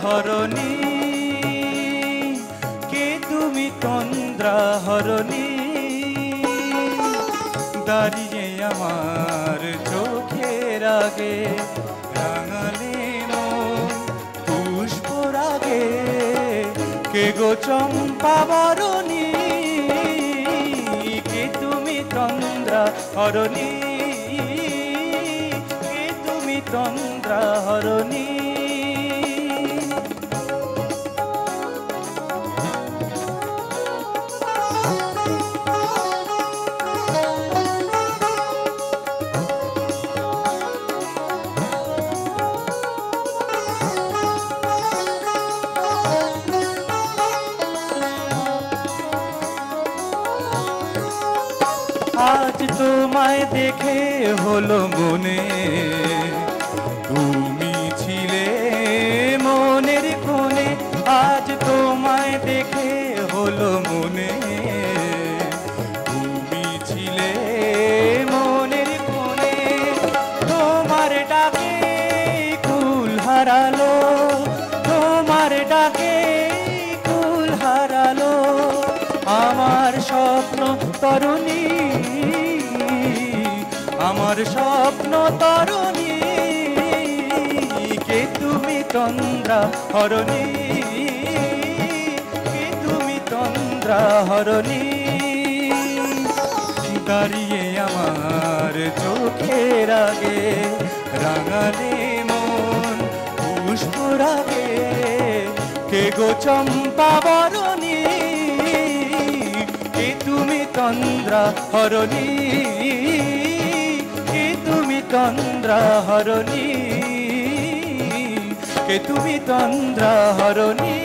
হরণী, কে তুমি তন্দ্রা হরণী? দাঁড়িয়ে আমার চোখের আগে রাঙালে মন পুষ্পরাগে, কে গো চম্পা বরণী? কে তুমি তন্দ্রা হরণী, কে তুমি তন্দ্রা হরণী? আজ তোমায় দেখে হলো মনে, তুমি ছিলে মনের কোণে। আজ তোমায় দেখে হলো মনে, তুমি ছিলে মনের কোণে। তোমার ডাকে কুল হারালো, তোমার ডাকে কুল হারালো আমার স্বপ্ন তরুণী, আমার স্বপ্ন তরুণী। কে তুমি তন্দ্রা হরণী, কে তুমি তন্দ্রা হরণী? দাঁড়িয়ে আমার চোখের আগে রাঙালে মন পুষ্পরাগে, কে গো চম্পা বরণী? কে তুমি তন্দ্রা হরণী, কে তুমি তন্দ্রা হরণী? কে তুমি তন্দ্রা হরণী?